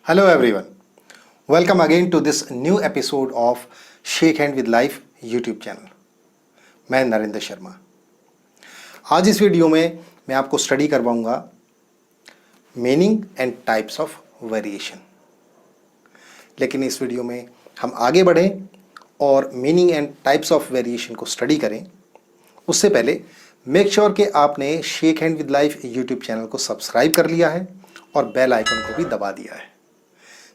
Hello everyone. Welcome again to this new episode of Shake Hand with Life YouTube channel. मैं नरेंद्र शर्मा। आज इस video में मैं आपको स्टडी करवाऊंगा meaning and types of variation. लेकिन इस वीडियो में हम आगे बढ़ें और meaning and types of variation को स्टडी करें, उससे पहले मेक श्योर कि आपने shake hand with life YouTube channel को सब्सक्राइब कर लिया है और बेल आइकन को भी दबा दिया है,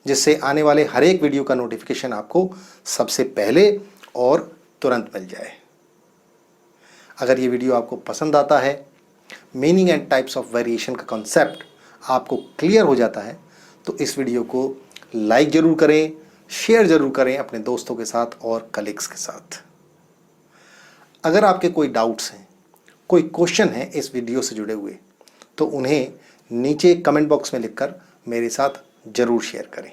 जिससे आने वाले हर एक वीडियो का नोटिफिकेशन आपको सबसे पहले और तुरंत मिल जाए। अगर ये वीडियो आपको पसंद आता है, meaning and types of variation का कॉन्सेप्ट आपको क्लियर हो जाता है, तो इस वीडियो को लाइक ज़रूर करें, शेयर ज़रूर करें अपने दोस्तों के साथ और कलीग्स के साथ। अगर आपके कोई डाउट्स हैं, कोई क्वेश्चन है इस वीडियो से जुड़े हुए, तो उन्हें नीचे कमेंट बॉक्स में लिखकर मेरे साथ ज़रूर शेयर करें।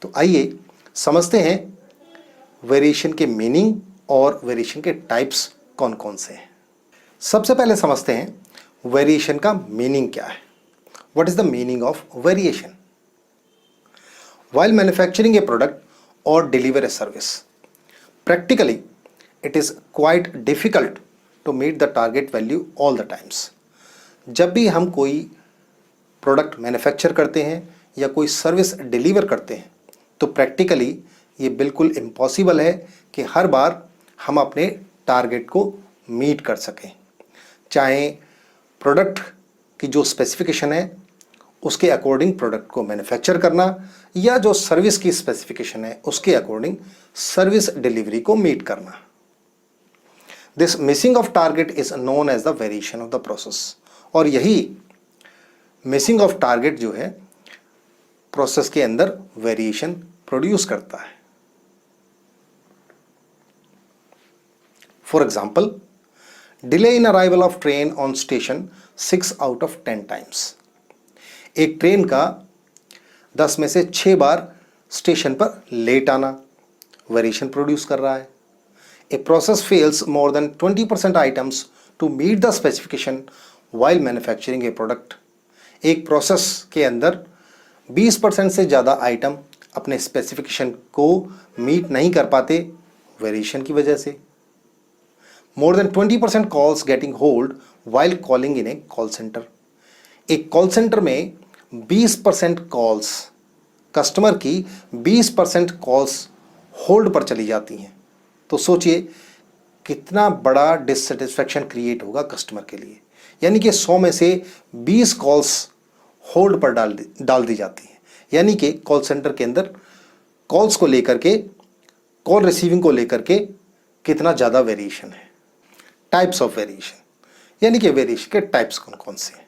तो आइए समझते हैं वेरिएशन के मीनिंग और वेरिएशन के टाइप्स कौन कौन से हैं। सबसे पहले समझते हैं वेरिएशन का मीनिंग क्या है। What is the meaning of variation? While manufacturing a product और deliver a service, practically it is quite difficult to meet the target value all the times. जब भी हम कोई प्रोडक्ट मैन्युफैक्चर करते हैं या कोई सर्विस डिलीवर करते हैं, तो प्रैक्टिकली ये बिल्कुल इम्पॉसिबल है कि हर बार हम अपने टारगेट को मीट कर सकें। चाहे प्रोडक्ट की जो स्पेसिफिकेशन है उसके अकॉर्डिंग प्रोडक्ट को मैन्युफैक्चर करना, या जो सर्विस की स्पेसिफिकेशन है उसके अकॉर्डिंग सर्विस डिलीवरी को मीट करना। This missing of target is known as the variation of the process. और यही मिसिंग ऑफ टारगेट जो है प्रोसेस के अंदर वेरिएशन प्रोड्यूस करता है। For example, delay in arrival of train on station 6 out of 10 times. एक ट्रेन का 10 में से 6 बार स्टेशन पर लेट आना वेरिएशन प्रोड्यूस कर रहा है। A process fails more than 20% items to meet the specification while manufacturing a product. एक प्रोसेस के अंदर 20% से ज़्यादा आइटम अपने स्पेसिफिकेशन को मीट नहीं कर पाते वेरिएशन की वजह से। मोर than 20% calls getting hold while calling in A call centre. एक कॉल सेंटर में 20% कॉल्स, कस्टमर की 20% कॉल्स होल्ड पर चली जाती हैं। तो सोचिए कितना बड़ा डिससेटिस्फैक्शन क्रिएट होगा कस्टमर के लिए। यानी कि 100 में से 20 कॉल्स होल्ड पर डाल दी जाती हैं। यानी कि कॉल सेंटर के अंदर कॉल्स को लेकर के, कॉल रिसीविंग को लेकर के कितना ज़्यादा वेरिएशन है। टाइप्स ऑफ वेरिएशन, यानी कि वेरिएशन के टाइप्स कौन कौन से हैं।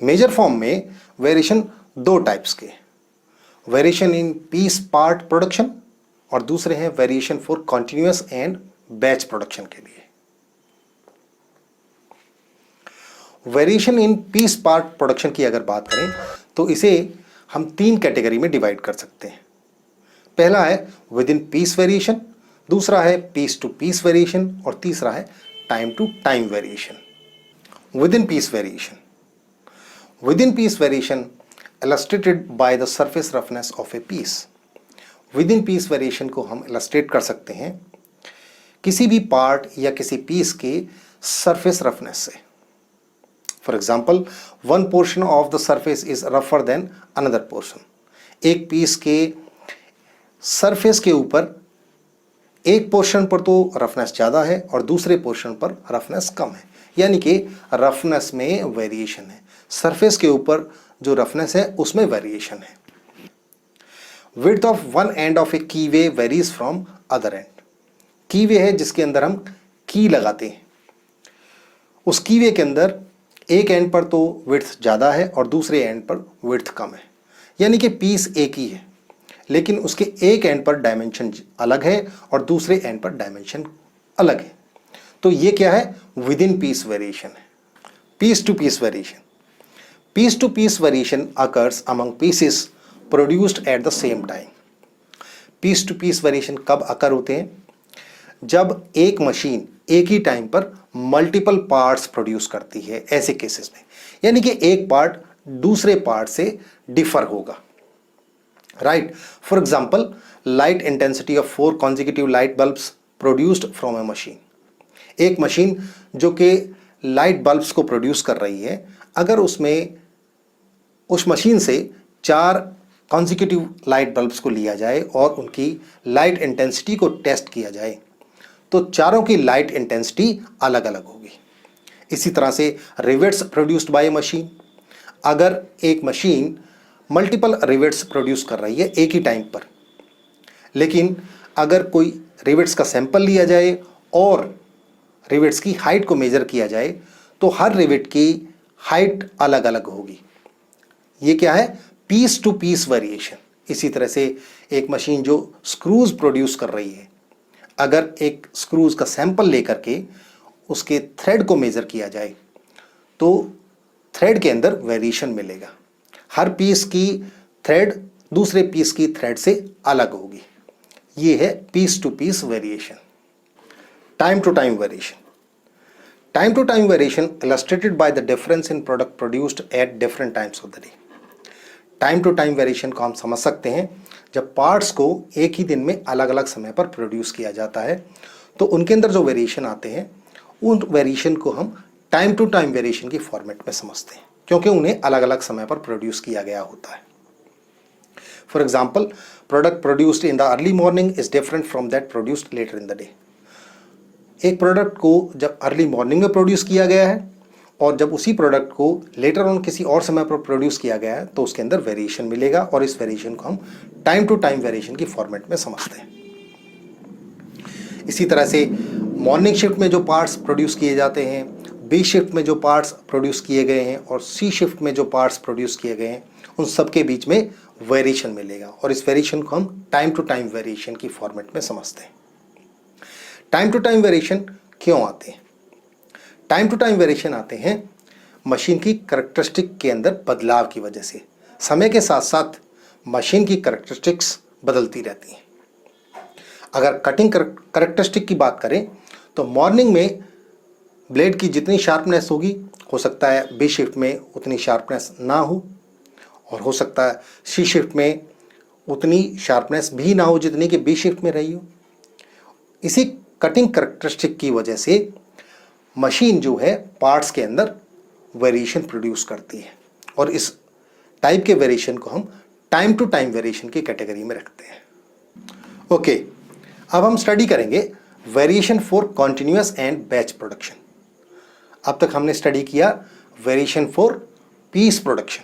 मेजर फॉर्म में वेरिएशन 2 टाइप्स के, variation in peace part production और दूसरे हैं variation for continuous and batch production के लिए। Variation in peace part production की अगर बात करें तो इसे हम 3 कैटेगरी में डिवाइड कर सकते हैं। पहला है विद इन पीस वेरिएशन, दूसरा है पीस टू पीस वेरिएशन और तीसरा है time to time variation. Within piece variation, within piece variation illustrated by the surface roughness of a piece. Within piece variation को हम illustrate कर सकते हैं किसी भी पार्ट या किसी पीस के सरफेस रफनेस से। For example, one portion of the surface is रफर देन अनदर पोर्शन। एक पीस के सरफेस के ऊपर एक पोर्शन पर तो रफनेस ज़्यादा है और दूसरे पोर्शन पर रफनेस कम है, यानी कि रफनेस में वेरिएशन है। सरफेस के ऊपर जो रफनेस है उसमें वेरिएशन है। Width of one end of a keyway varies from other end. Keyway है जिसके अंदर हम की लगाते हैं, उस कीवे के अंदर एक एंड पर तो विड्थ ज़्यादा है और दूसरे एंड पर विड्थ कम है। यानी कि पीस एक ही है, लेकिन उसके एक एंड पर डायमेंशन अलग है और दूसरे एंड पर डायमेंशन अलग है। तो ये क्या है? विद इन पीस वेरिएशन है। Piece to piece variation, piece to piece variation occurs among pieces produced at the same time. Piece to piece variation कब अकर होते हैं? जब एक मशीन एक ही टाइम पर मल्टीपल पार्ट्स प्रोड्यूस करती है, ऐसे केसेस में। यानी कि एक पार्ट दूसरे पार्ट से डिफर होगा, right. For example, light intensity of 4 consecutive light bulbs produced from A machine. एक मशीन जो कि लाइट बल्ब्स को प्रोड्यूस कर रही है, अगर उसमें उस मशीन से 4 कॉन्जिक्यूटिव लाइट बल्ब्स को लिया जाए और उनकी लाइट इंटेंसिटी को टेस्ट किया जाए, तो चारों की लाइट इंटेंसिटी अलग अलग होगी। इसी तरह से rivets produced by A machine, अगर एक मशीन मल्टीपल रिवेट्स प्रोड्यूस कर रही है एक ही टाइम पर, लेकिन अगर कोई रिवेट्स का सैंपल लिया जाए और रिवेट्स की हाइट को मेजर किया जाए, तो हर रिवेट की हाइट अलग अलग होगी। ये क्या है? Piece to piece variation. इसी तरह से एक मशीन जो स्क्रूज प्रोड्यूस कर रही है, अगर एक स्क्रूज का सैंपल लेकर के उसके थ्रेड को मेजर किया जाए, तो थ्रेड के अंदर वेरिएशन मिलेगा। हर पीस की थ्रेड दूसरे पीस की थ्रेड से अलग होगी। ये है piece to piece variation. Time to time variation. Time to time variation illustrated by the difference in product produced at different times of the day। Time to time variation को हम समझ सकते हैं जब पार्ट्स को एक ही दिन में अलग अलग समय पर प्रोड्यूस किया जाता है, तो उनके अंदर जो वेरिएशन आते हैं, उन वेरिएशन को हम टाइम टू टाइम वेरिएशन की फॉर्मेट में समझते हैं, क्योंकि उन्हें अलग अलग समय पर प्रोड्यूस किया गया होता है। For example, product produced in the early morning is different from that produced later in the day. एक प्रोडक्ट को जब अर्ली मॉर्निंग में प्रोड्यूस किया गया है और जब उसी प्रोडक्ट को लेटर ऑन किसी और समय पर प्रोड्यूस किया गया है, तो उसके अंदर वेरिएशन मिलेगा और इस वेरिएशन को हम टाइम टू टाइम वेरिएशन की फॉर्मेट में समझते हैं। इसी तरह से मॉर्निंग शिफ्ट में जो पार्ट्स प्रोड्यूस किए जाते हैं, बी शिफ्ट में जो पार्ट्स प्रोड्यूस किए गए हैं और सी शिफ्ट में जो पार्ट्स प्रोड्यूस किए गए हैं, उन सब के बीच में वेरिएशन मिलेगा और इस वेरिएशन को हम टाइम टू टाइम वेरिएशन की फॉर्मेट में समझते हैं। टाइम टू टाइम वेरिएशन क्यों आते हैं? टाइम टू टाइम वेरिएशन आते हैं मशीन की करैक्टरिस्टिक के अंदर बदलाव की वजह से। समय के साथ साथ मशीन की करैक्टरिस्टिक्स बदलती रहती हैं। अगर कटिंग करैक्टरिस्टिक की बात करें, तो मॉर्निंग में ब्लेड की जितनी शार्पनेस होगी, हो सकता है बी शिफ्ट में उतनी शार्पनेस ना हो, और हो सकता है सी शिफ्ट में उतनी शार्पनेस भी ना हो जितनी कि बी शिफ्ट में रही हो। इसी कटिंग करैक्टरिस्टिक की वजह से मशीन जो है पार्ट्स के अंदर वेरिएशन प्रोड्यूस करती है और इस टाइप के वेरिएशन को हम टाइम टू टाइम वेरिएशन की कैटेगरी में रखते हैं। ओके, अब हम स्टडी करेंगे variation for continuous and batch production. अब तक हमने स्टडी किया variation for piece production,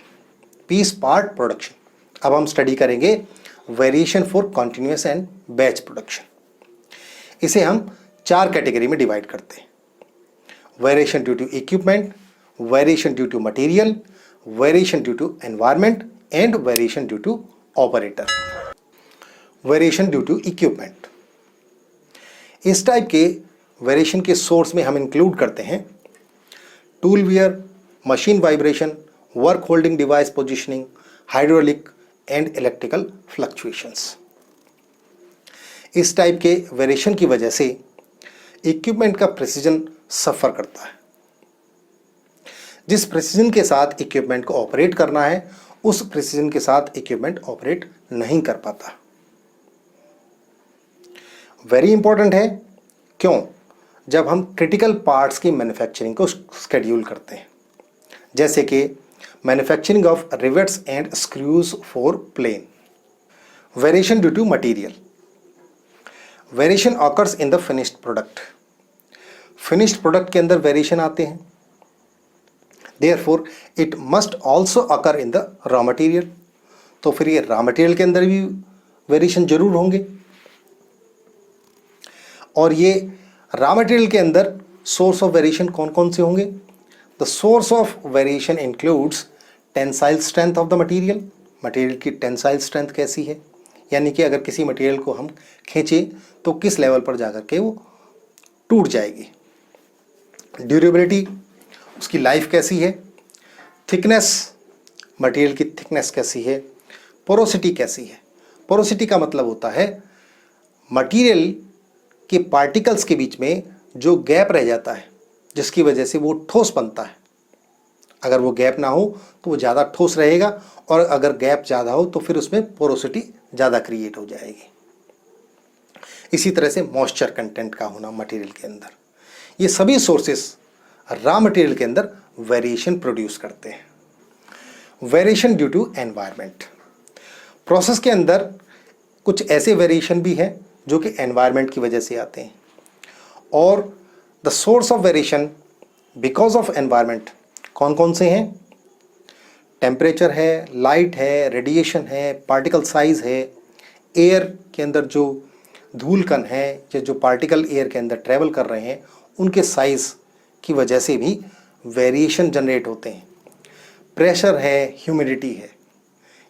piece part production. अब हम स्टडी करेंगे variation for continuous and batch production. इसे हम 4 कैटेगरी में डिवाइड करते हैं: variation due to equipment, variation due to material, variation due to environment and variation due to operator. Variation due to equipment, इस type के variation के source में हम इंक्लूड करते हैं tool wear, machine vibration, work holding device positioning, hydraulic and electrical fluctuations. इस type के variation की वजह से इक्विपमेंट का प्रिसीजन सफ़र करता है। जिस प्रिसीजन के साथ इक्विपमेंट को ऑपरेट करना है, उस प्रिसीजन के साथ इक्विपमेंट ऑपरेट नहीं कर पाता। वेरी इंपॉर्टेंट है, क्यों? जब हम क्रिटिकल पार्ट्स की मैन्युफैक्चरिंग को स्केड्यूल करते हैं, जैसे कि manufacturing of rivets and screws for plane. Variation due to material, variation occurs in the finished product. Finished product के अंदर वेरिएशन आते हैं, therefore it must also occur in the raw material. तो फिर ये रॉ मटेरियल के अंदर भी वेरिएशन जरूर होंगे। और ये रॉ मटेरियल के अंदर सोर्स ऑफ वेरिएशन कौन कौन से होंगे? The source of variation includes tensile strength of the material. Material की टेंसाइल स्ट्रेंथ कैसी है, यानी कि अगर किसी मटेरियल को हम खींचें तो किस लेवल पर जाकर के वो टूट जाएगी। ड्यूरेबिलिटी, उसकी लाइफ कैसी है। थिकनेस, मटेरियल की थिकनेस कैसी है। पोरोसिटी कैसी है। पोरोसिटी का मतलब होता है मटेरियल के पार्टिकल्स के बीच में जो गैप रह जाता है, जिसकी वजह से वो ठोस बनता है, अगर वो गैप ना हो तो वो ज़्यादा ठोस रहेगा, और अगर गैप ज़्यादा हो तो फिर उसमें पोरोसिटी ज़्यादा क्रिएट हो जाएगी। इसी तरह से मॉइस्चर कंटेंट का होना मटेरियल के अंदर, ये सभी सोर्सेस रॉ मटेरियल के अंदर वेरिएशन प्रोड्यूस करते हैं। Variation due to environment, process के अंदर कुछ ऐसे वेरिएशन भी हैं जो कि एनवायरनमेंट की वजह से आते हैं, और the source of variation because of environment कौन कौन से हैं? टेम्परेचर है, लाइट है, रेडिएशन है, पार्टिकल साइज है, एयर के अंदर जो धूल कण है या जो पार्टिकल एयर के अंदर ट्रैवल कर रहे हैं उनके साइज की वजह से भी वेरिएशन जनरेट होते हैं। प्रेशर है, ह्यूमिडिटी है,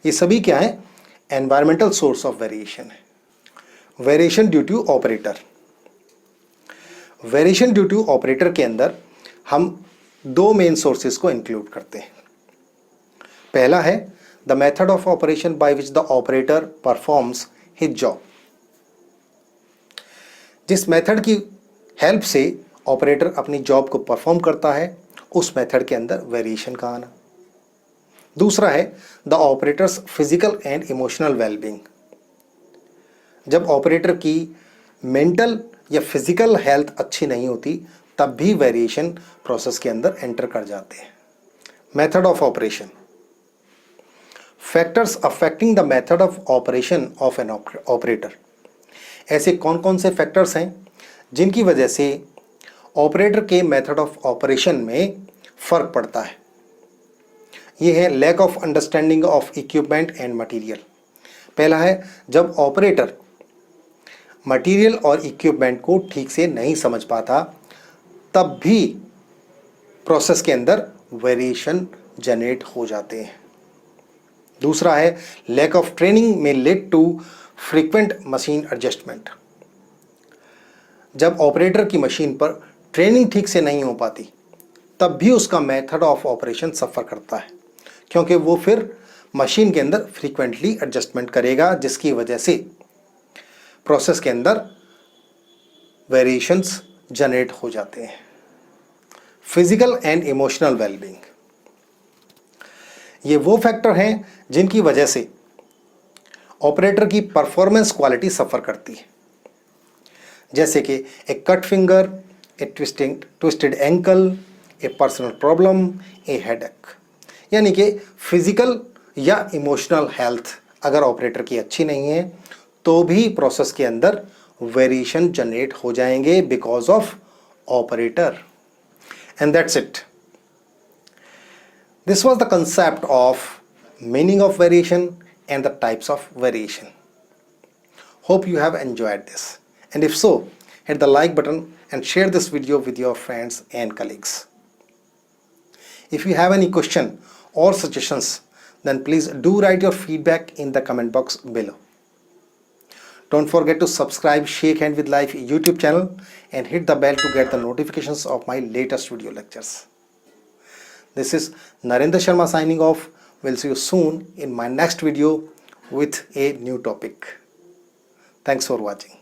ये सभी क्या है? एनवायरमेंटल सोर्स ऑफ वेरिएशन है। Variation due to operator, variation due to operator के अंदर हम दो मेन सोर्सेस को इंक्लूड करते हैं। पहला है the method of operation by which the operator performs his job, जिस मेथड की हेल्प से ऑपरेटर अपनी जॉब को परफॉर्म करता है उस मेथड के अंदर वेरिएशन का आना। दूसरा है the operators physical and emotional wellbeing, जब ऑपरेटर की मेंटल या फिजिकल हेल्थ अच्छी नहीं होती तब भी वेरिएशन प्रोसेस के अंदर एंटर कर जाते हैं। Method of operation, factors affecting the method of operation of an operator, ऐसे कौन कौन से फैक्टर्स हैं जिनकी वजह से ऑपरेटर के मेथड ऑफ ऑपरेशन में फ़र्क पड़ता है? ये है lack of understanding of equipment and material. पहला है जब ऑपरेटर मटेरियल और इक्विपमेंट को ठीक से नहीं समझ पाता तब भी प्रोसेस के अंदर वेरिएशन जनरेट हो जाते हैं। दूसरा है lack of training may lead to frequent machine adjustment, जब ऑपरेटर की मशीन पर ट्रेनिंग ठीक से नहीं हो पाती तब भी उसका मेथड ऑफ ऑपरेशन सफ़र करता है, क्योंकि वो फिर मशीन के अंदर फ्रीक्वेंटली एडजस्टमेंट करेगा, जिसकी वजह से प्रोसेस के अंदर वेरिएशंस जनरेट हो जाते हैं। फिजिकल एंड इमोशनल वेलबींग, ये वो फैक्टर हैं जिनकी वजह से ऑपरेटर की परफॉर्मेंस क्वालिटी सफ़र करती है, जैसे कि a cut finger, a twisted ankle, a personal problem, a headache. यानी कि फिजिकल या इमोशनल हेल्थ अगर ऑपरेटर की अच्छी नहीं है तो भी प्रोसेस के अंदर वेरिएशन जनरेट हो जाएंगे because of operator. And that's it. This was the concept of meaning of variation and the types of variation. Hope you have enjoyed this, and if so, hit the like button and share this video with your friends and colleagues. If you have any question or suggestions, then please do write your feedback in the comment box below. Don't forget to subscribe Shake Hand with Life YouTube channel and hit the bell to get the notifications of my latest video lectures. This is Narendra Sharma signing off. We'll see you soon in my next video with a new topic. Thanks for watching.